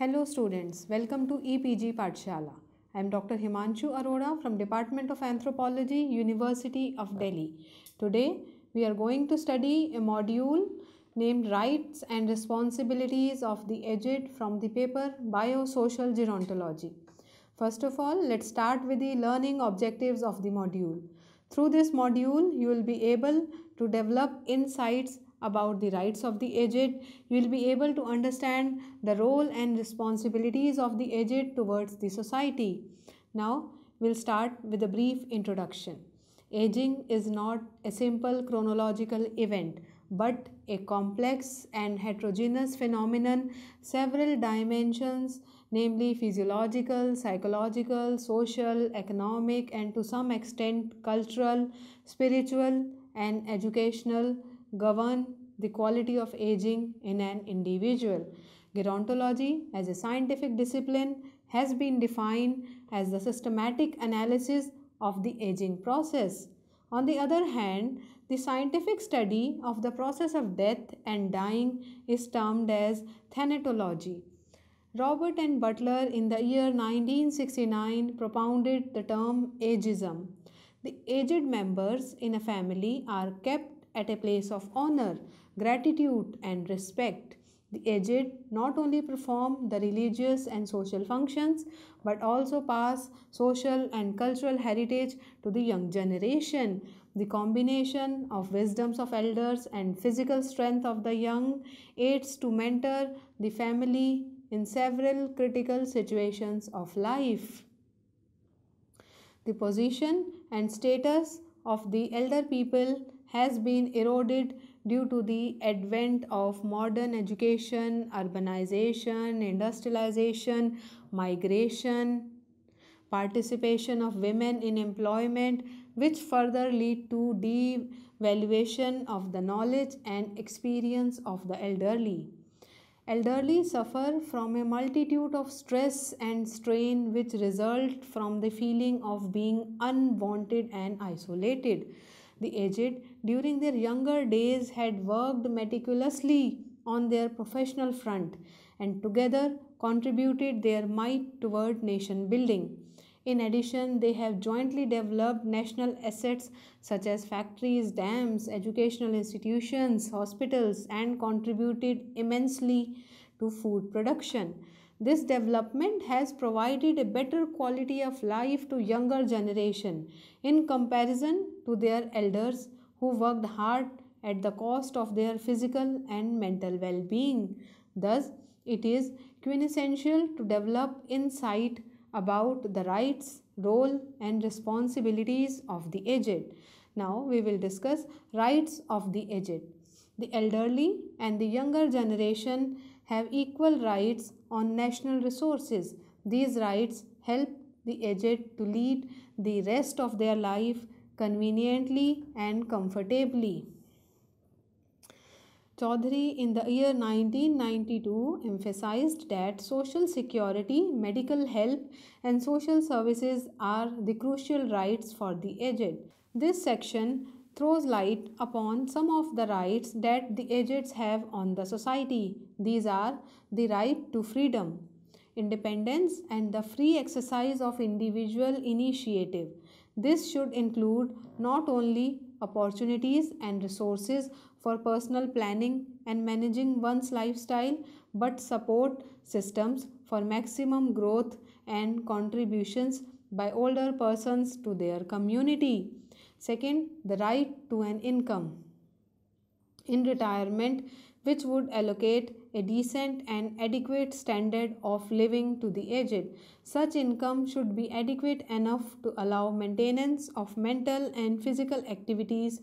Hello students, welcome to EPG Pathshala. I am Dr. Himanshu Arora from Department of Anthropology, University of Delhi. Today we are going to study a module named Rights and Responsibilities of the Aged from the paper Biosocial Gerontology. First of all, let's start with the learning objectives of the module. Through this module, you will be able to develop insights about the rights of the aged. You will be able to understand the role and responsibilities of the aged towards the society. Now, we'll start with a brief introduction. Aging is not a simple chronological event, but a complex and heterogeneous phenomenon, several dimensions, namely physiological, psychological, social, economic, and to some extent cultural, spiritual, and educational, govern the quality of aging in an individual. Gerontology, as a scientific discipline, has been defined as the systematic analysis of the aging process. On the other hand, the scientific study of the process of death and dying is termed as thanatology. Robert and Butler in the year 1969 propounded the term ageism. The aged members in a family are kept at a place of honor, gratitude, and respect. The aged not only perform the religious and social functions but also pass social and cultural heritage to the young generation. The combination of wisdoms of elders and physical strength of the young aids to mentor the family in several critical situations of life. The position and status of the elder people has been eroded due to the advent of modern education, urbanization, industrialization, migration, participation of women in employment, which further lead to devaluation of the knowledge and experience of the elderly. Elderly suffer from a multitude of stress and strain which result from the feeling of being unwanted and isolated. The aged during their younger days had worked meticulously on their professional front and together contributed their might toward nation building. In addition, they have jointly developed national assets such as factories, dams, educational institutions, hospitals, and contributed immensely to food production. This development has provided a better quality of life to younger generation in comparison to their elders who worked hard at the cost of their physical and mental well-being. Thus, it is quintessential to develop insight about the rights, role, and responsibilities of the aged. Now we will discuss rights of the aged. The elderly and the younger generation have equal rights on national resources. These rights help the aged to lead the rest of their life conveniently and comfortably. Chaudhary in the year 1992 emphasized that social security, medical help, and social services are the crucial rights for the aged. This section throws light upon some of the rights that the aged have on the society. These are the right to freedom, independence, and the free exercise of individual initiative. This should include not only opportunities and resources for personal planning and managing one's lifestyle, but support systems for maximum growth and contributions by older persons to their community. Second, the right to an income in retirement which would allocate a decent and adequate standard of living to the aged. Such income should be adequate enough to allow maintenance of mental and physical activities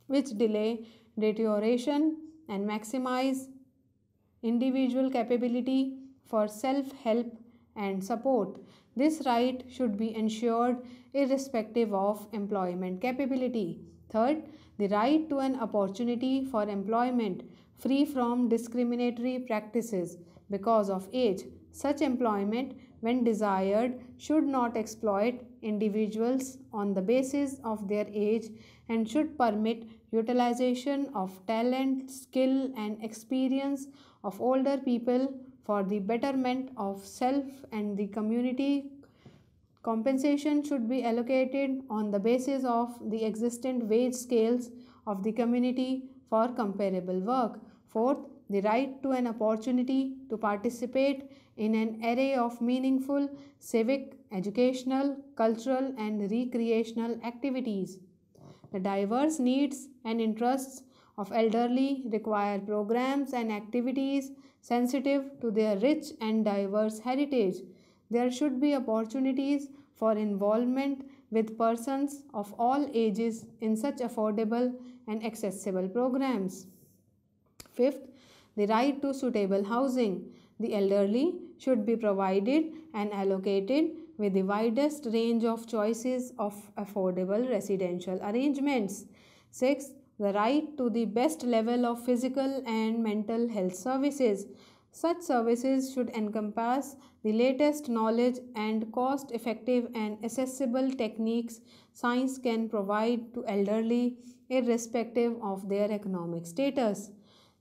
which delay deterioration and maximize individual capability for self-help and support. This right should be ensured irrespective of employment capability. Third, the right to an opportunity for employment free from discriminatory practices because of age. Such employment, when desired, should not exploit individuals on the basis of their age and should permit utilization of talent, skill, and experience of older people for the betterment of self and the community. Compensation should be allocated on the basis of the existent wage scales of the community for comparable work. Fourth, the right to an opportunity to participate in an array of meaningful civic, educational, cultural, and recreational activities. The diverse needs and interests of elderly require programs and activities sensitive to their rich and diverse heritage. There should be opportunities for involvement with persons of all ages in such affordable and accessible programs. Fifth, the right to suitable housing. The elderly should be provided and allocated with the widest range of choices of affordable residential arrangements. Sixth, the right to the best level of physical and mental health services. Such services should encompass the latest knowledge and cost effective and accessible techniques science can provide to elderly irrespective of their economic status.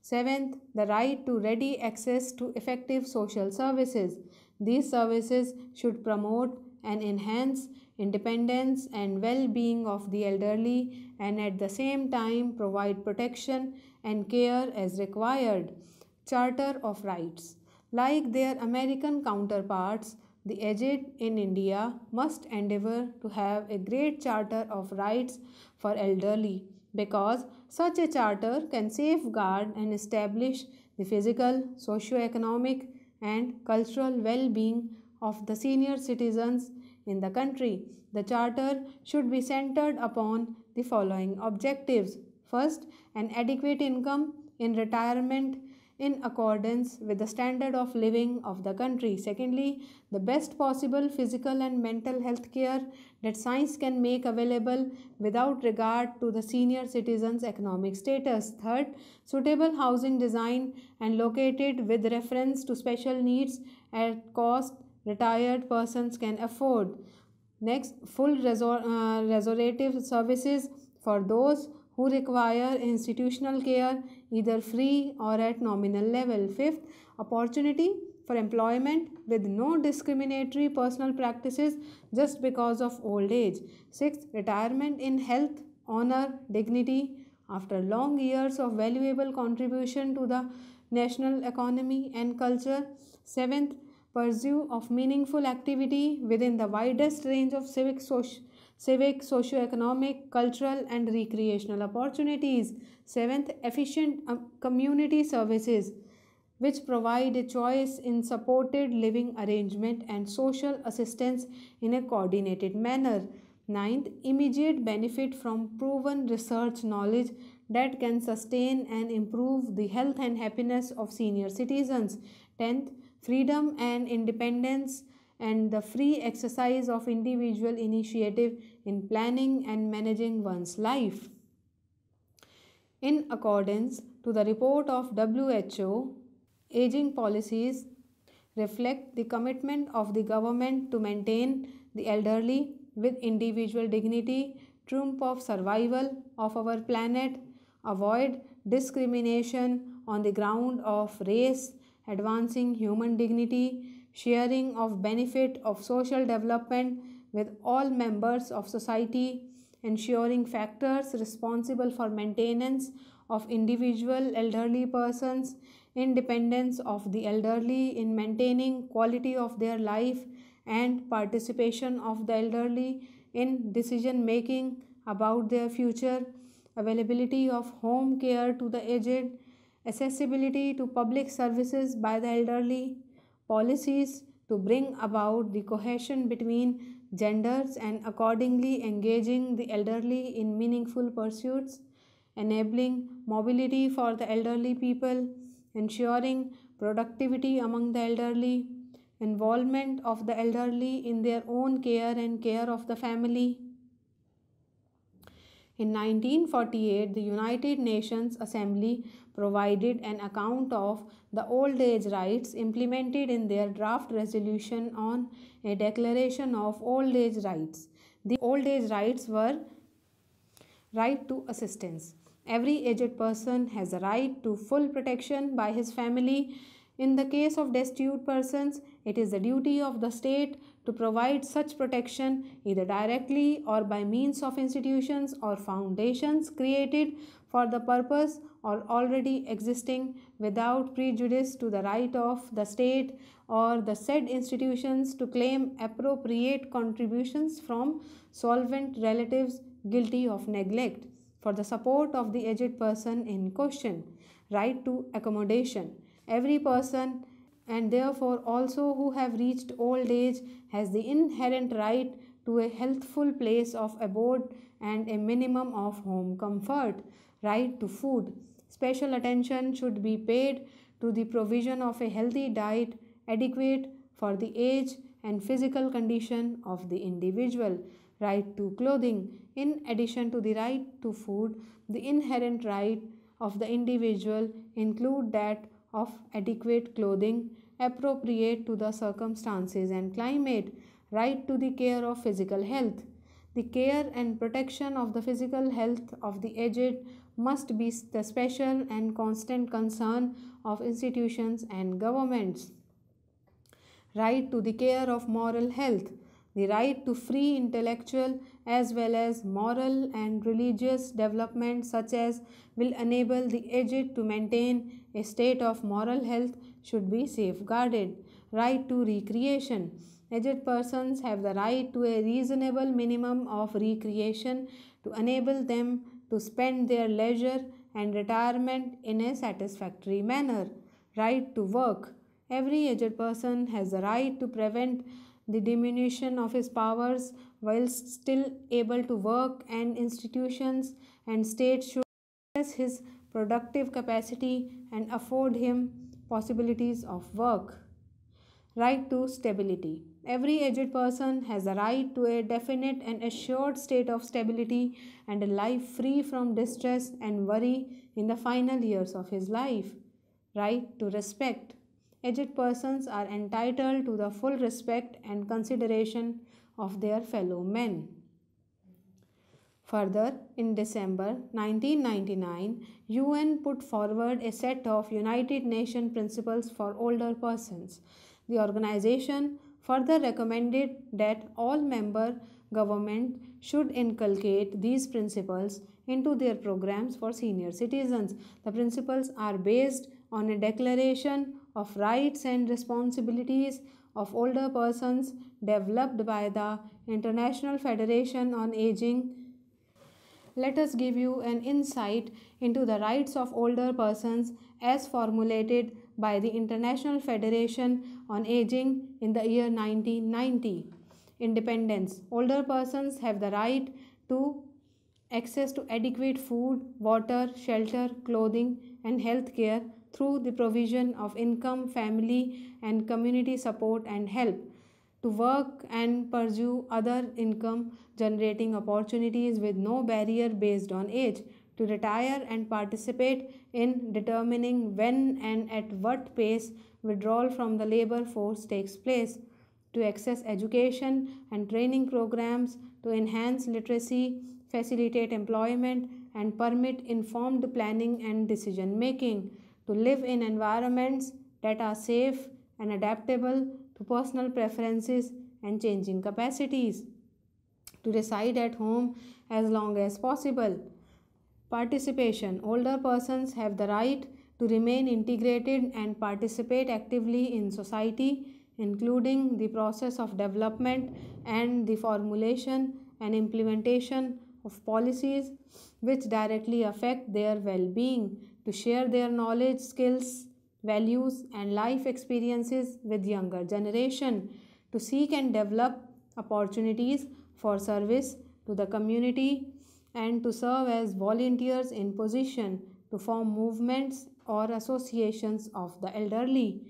Seventh, the right to ready access to effective social services. These services should promote and enhance independence and well being of the elderly and at the same time provide protection and care as required. Charter of Rights. Like their American counterparts, the aged in India must endeavor to have a great charter of rights for elderly because such a charter can safeguard and establish the physical, socio-economic, and cultural well-being of the senior citizens in the country. The charter should be centered upon the following objectives. First, an adequate income in retirement in accordance with the standard of living of the country. Secondly, the best possible physical and mental health care that science can make available without regard to the senior citizen's economic status. Third, suitable housing design and located with reference to special needs at cost retired persons can afford. Next, full restorative services for those who require institutional care either free or at nominal level. Fifth, opportunity for employment with no discriminatory personal practices just because of old age. Sixth, retirement in health, honor, dignity after long years of valuable contribution to the national economy and culture. Seventh, pursuit of meaningful activity within the widest range of civic, socio-economic, cultural, and recreational opportunities. Seventh, efficient community services which provide a choice in supported living arrangement and social assistance in a coordinated manner. Ninth, immediate benefit from proven research knowledge that can sustain and improve the health and happiness of senior citizens. Tenth, freedom and independence and the free exercise of individual initiative in planning and managing one's life. In accordance to the report of WHO, aging policies reflect the commitment of the government to maintain the elderly with individual dignity, triumph of survival of our planet, avoid discrimination on the ground of race, advancing human dignity, sharing of benefit of social development with all members of society, ensuring factors responsible for maintenance of individual elderly persons, independence of the elderly in maintaining quality of their life, and participation of the elderly in decision making about their future, availability of home care to the aged, accessibility to public services by the elderly, policies to bring about the cohesion between genders and accordingly engaging the elderly in meaningful pursuits, enabling mobility for the elderly people, ensuring productivity among the elderly, involvement of the elderly in their own care and care of the family. In 1948, the United Nations Assembly provided an account of the old age rights implemented in their draft resolution on a declaration of old age rights. The old age rights were right to assistance. Every aged person has a right to full protection by his family In the case of destitute persons, it is the duty of the state to provide such protection either directly or by means of institutions or foundations created for the purpose or already existing without prejudice to the right of the state or the said institutions to claim appropriate contributions from solvent relatives guilty of neglect for the support of the aged person in question. Right to accommodation. Every person and therefore also who have reached old age has the inherent right to a healthful place of abode and a minimum of home comfort. Right to food. Special attention should be paid to the provision of a healthy diet adequate for the age and physical condition of the individual. Right to clothing. In addition to the right to food, the inherent right of the individual include that of adequate clothing appropriate to the circumstances and climate. Right to the care of physical health. The care and protection of the physical health of the aged must be the special and constant concern of institutions and governments. Right to the care of moral health. The right to free intellectual as well as moral and religious development such as will enable the aged to maintain a state of moral health should be safeguarded. Right to recreation. Aged persons have the right to a reasonable minimum of recreation to enable them to spend their leisure and retirement in a satisfactory manner. Right to work. Every aged person has the right to prevent the diminution of his powers whilst still able to work, and institutions and states should assess his productive capacity and afford him possibilities of work. Right to stability. Every aged person has the right to a definite and assured state of stability and a life free from distress and worry in the final years of his life. Right to respect. Aged persons are entitled to the full respect and consideration of their fellow men. Further, in December 1999, UN put forward a set of United Nations principles for older persons. The organization further recommended that all member governments should inculcate these principles into their programs for senior citizens. The principles are based on a declaration of rights and responsibilities of older persons developed by the International Federation on Aging. Let us give you an insight into the rights of older persons as formulated by the International Federation on Aging in the year 1990. Independence. Older persons have the right to access to adequate food, water, shelter, clothing, and health care through the provision of income, family, and community support and help to work and pursue other income generating opportunities with no barrier based on age, to retire and participate in determining when and at what pace withdrawal from the labor force takes place, to access education and training programs to enhance literacy, facilitate employment, and permit informed planning and decision making, to live in environments that are safe and adaptable to personal preferences and changing capacities, to reside at home as long as possible. Participation. Older persons have the right to remain integrated and participate actively in society, including the process of development and the formulation and implementation of policies which directly affect their well being, to share their knowledge, skills, values, and life experiences with younger generation, to seek and develop opportunities for service to the community, and to serve as volunteers in position to form movements or associations of the elderly.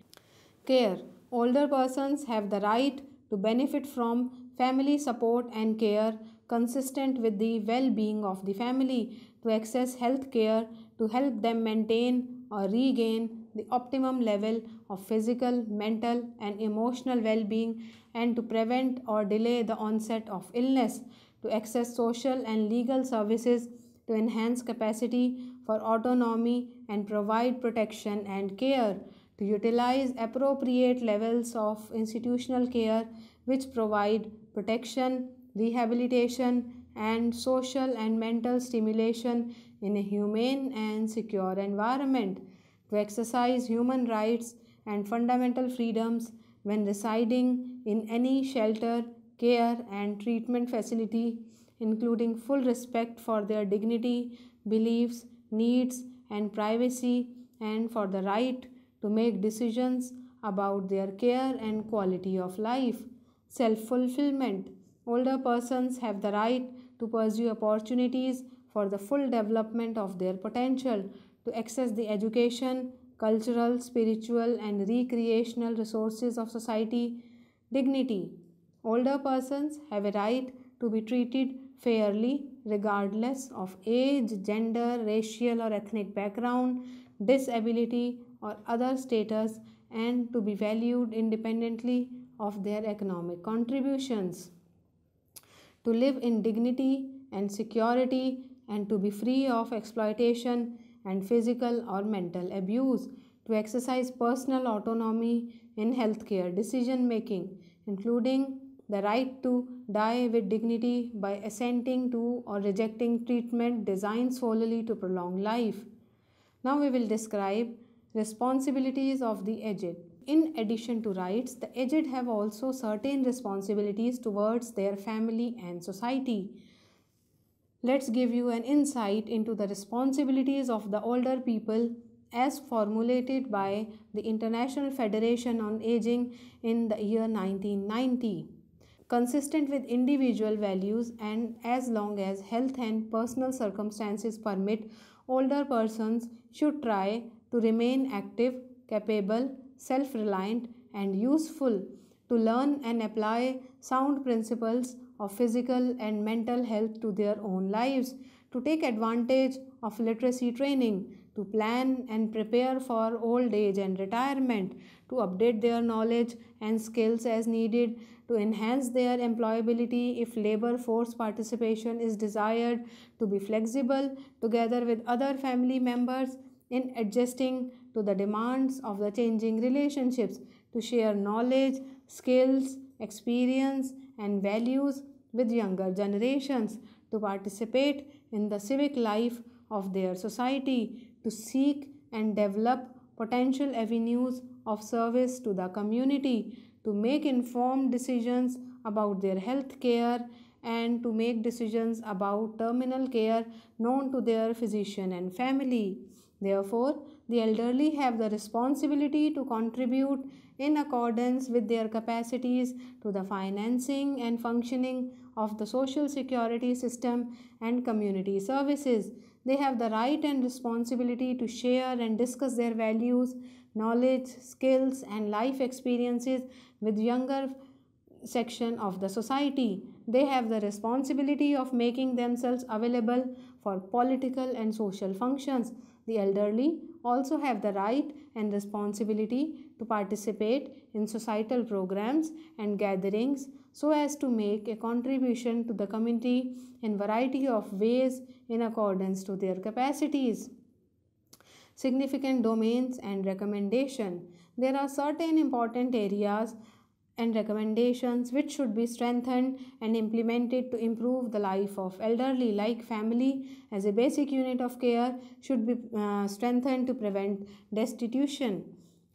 Care. Older persons have the right to benefit from family support and care consistent with the well-being of the family, to access health care to help them maintain or regain the optimum level of physical, mental, and emotional well-being, and to prevent or delay the onset of illness, to access social and legal services to enhance capacity for autonomy and provide protection and care, to utilize appropriate levels of institutional care which provide protection, rehabilitation, and social and mental stimulation in a humane and secure environment, to exercise human rights and fundamental freedoms when residing in any shelter, care, and treatment facility, including full respect for their dignity, beliefs, needs, and privacy, and for the right to make decisions about their care and quality of life. Self fulfillment. Older persons have the right to pursue opportunities for the full development of their potential, to access the education, cultural, spiritual, and recreational resources of society. Dignity. Older persons have a right to be treated fairly regardless of age, gender, racial or ethnic background, disability, or other status, and to be valued independently of their economic contributions, to live in dignity and security, and to be free of exploitation and physical or mental abuse, to exercise personal autonomy in healthcare decision making, including the right to die with dignity by assenting to or rejecting treatment designed solely to prolong life. Now we will describe responsibilities of the aged. In addition to rights, the aged have also certain responsibilities towards their family and society. Let's give you an insight into the responsibilities of the older people as formulated by the International Federation on Aging in the year 1990. Consistent with individual values and as long as health and personal circumstances permit, older persons should try to remain active, capable, self reliant, and useful, to learn and apply sound principles of physical and mental health to their own lives, to take advantage of literacy training, to plan and prepare for old age and retirement, to update their knowledge and skills as needed, to enhance their employability if labor force participation is desired, to be flexible together with other family members in adjusting to the demands of the changing relationships, to share knowledge, skills, experience, and values with younger generations, to participate in the civic life of their society, to seek and develop potential avenues of service to the community, to make informed decisions about their health care, and to make decisions about terminal care known to their physician and family. Therefore, the elderly have the responsibility to contribute in accordance with their capacities to the financing and functioning of the social security system and community services. They have the right and responsibility to share and discuss their values, knowledge, skills, and life experiences with younger section of the society. They have the responsibility of making themselves available for political and social functions. The elderly also have the right and responsibility to participate in societal programs and gatherings so as to make a contribution to the community in variety of ways in accordance to their capacities. Significant domains and recommendation. There are certain important areas and recommendations which should be strengthened and implemented to improve the life of elderly, like family as a basic unit of care should be strengthened to prevent destitution.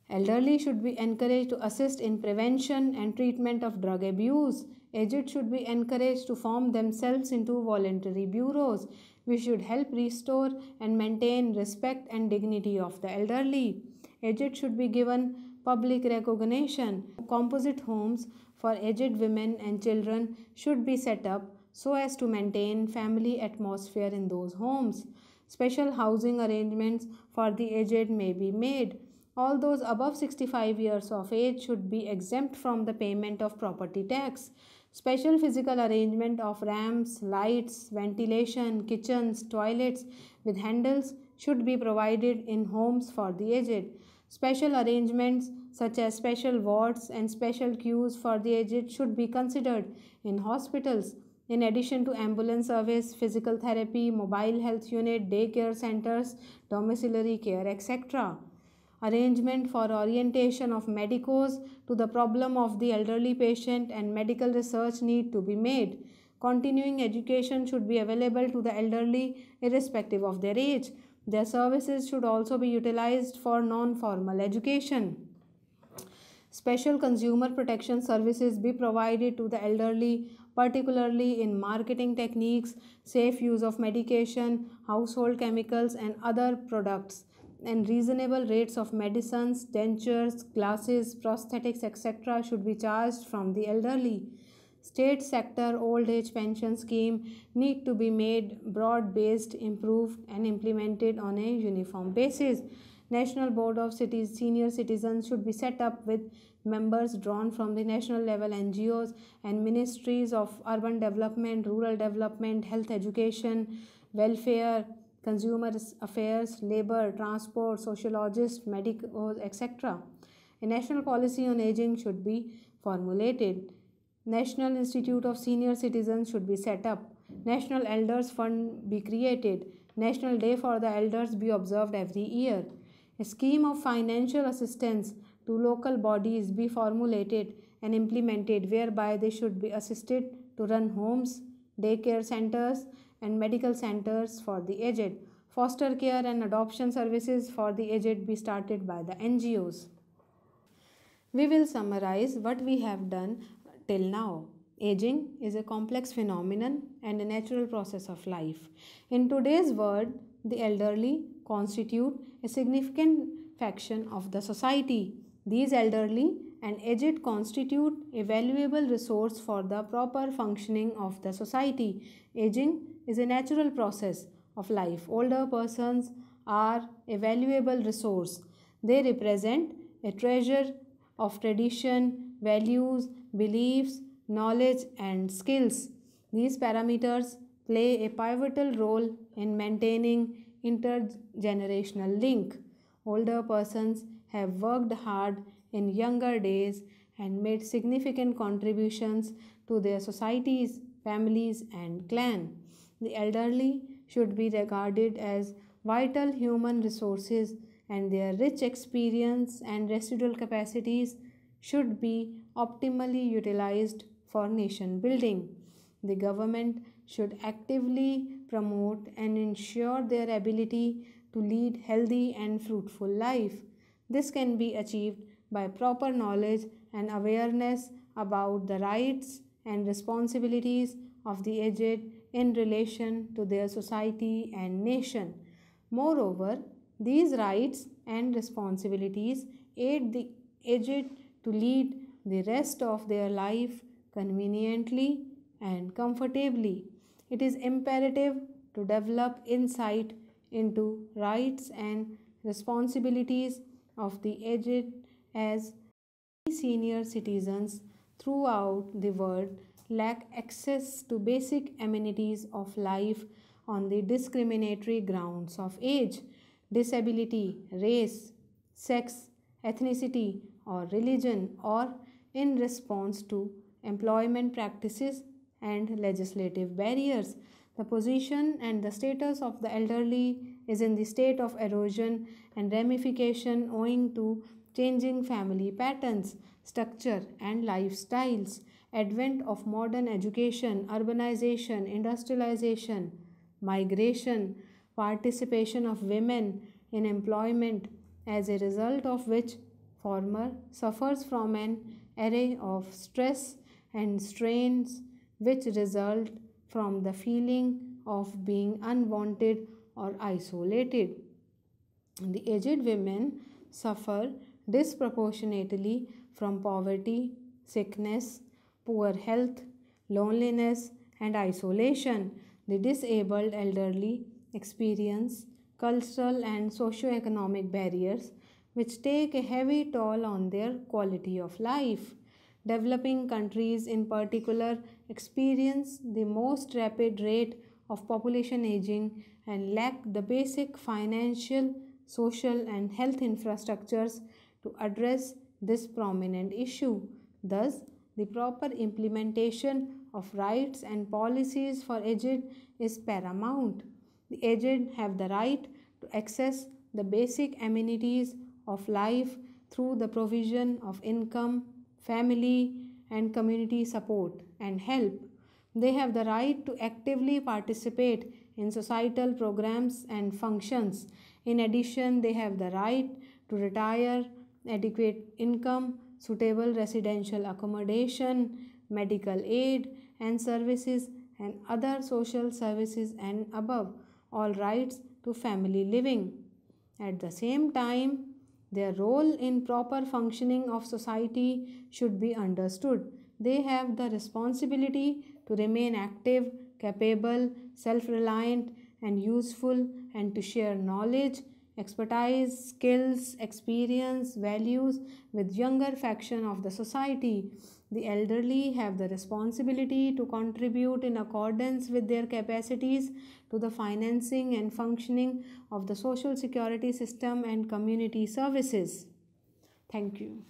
Elderly should be encouraged to assist in prevention and treatment of drug abuse. Aged should be encouraged to form themselves into voluntary bureaus. We should help restore and maintain respect and dignity of the elderly. Aged should be given public recognition. Composite homes for aged women and children should be set up so as to maintain family atmosphere in those homes. Special housing arrangements for the aged may be made. All those above 65 years of age should be exempt from the payment of property tax. Special physical arrangement of ramps, lights, ventilation, kitchens, toilets with handles should be provided in homes for the aged. Special arrangements such as special wards and special queues for the aged should be considered in hospitals. In addition to ambulance service, physical therapy, mobile health unit, daycare centers, domiciliary care, etc. arrangement for orientation of medicos to the problem of the elderly patient, and medical research need to be made. Continuing education should be available to the elderly irrespective of their age. Their services should also be utilized for non-formal education. Special consumer protection services be provided to the elderly, particularly in marketing techniques, safe use of medication, household chemicals, and other products, and reasonable rates of medicines, dentures, glasses, prosthetics, etc. should be charged from the elderly. State sector old age pension scheme need to be made broad based, improved, and implemented on a uniform basis. National board of senior citizens should be set up with members drawn from the national level NGOs and ministries of urban development, rural development, health education, welfare, consumer affairs, labor, transport, sociologists, medicos, etc. A national policy on aging should be formulated. National Institute of Senior Citizens should be set up. National Elders Fund be created. National Day for the Elders be observed every year. A scheme of financial assistance to local bodies be formulated and implemented, whereby they should be assisted to run homes, daycare centers, and medical centers for the aged. Foster care and adoption services for the aged be started by the NGOs. We will summarize what we have done till now. Aging is a complex phenomenon and a natural process of life. In today's world, the elderly constitute a significant fraction of the society. These elderly and aged constitute a valuable resource for the proper functioning of the society. Aging is a natural process of life. Older persons are a valuable resource. They represent a treasure of tradition, values, beliefs, knowledge, and skills. These parameters play a pivotal role in maintaining intergenerational link. Older persons have worked hard in younger days and made significant contributions to their societies, families, and clan. The elderly should be regarded as vital human resources, and their rich experience and residual capacities should be optimally utilized for nation building. The government should actively promote and ensure their ability to lead healthy and fruitful life. This can be achieved by proper knowledge and awareness about the rights and responsibilities of the aged in relation to their society and nation. Moreover, these rights and responsibilities aid the aged to lead the rest of their life conveniently and comfortably. It is imperative to develop insight into rights and responsibilities of the aged, as senior citizens throughout the world lack access to basic amenities of life on the discriminatory grounds of age, disability, race, sex, ethnicity, or religion, or in response to employment practices and legislative barriers. The position and the status of the elderly is in the state of erosion and ramification owing to changing family patterns, structure, and lifestyles, advent of modern education, urbanization, industrialization, migration, participation of women in employment, as a result of which farmer suffers from an array of stress and strains which result from the feeling of being unwanted or isolated. The aged women suffer disproportionately from poverty, sickness, poor health, loneliness, and isolation. The disabled elderly experience cultural and socio-economic barriers which take a heavy toll on their quality of life. Developing countries, in particular, experience the most rapid rate of population aging and lack the basic financial, social, and health infrastructures to address this prominent issue. Thus, the proper implementation of rights and policies for aged is paramount. The aged have the right to access the basic amenities of life through the provision of income, family, and community support and help. They have the right to actively participate in societal programs and functions. In addition, they have the right to retire, adequate income, suitable residential accommodation, medical aid and services, and other social services, and above all rights to family living. At the same time, their role in proper functioning of society should be understood. They have the responsibility to remain active, capable, self reliant, and useful, and to share knowledge, expertise, skills, experience, values with younger faction of the society. The elderly have the responsibility to contribute in accordance with their capacities to the financing and functioning of the social security system and community services. Thank you.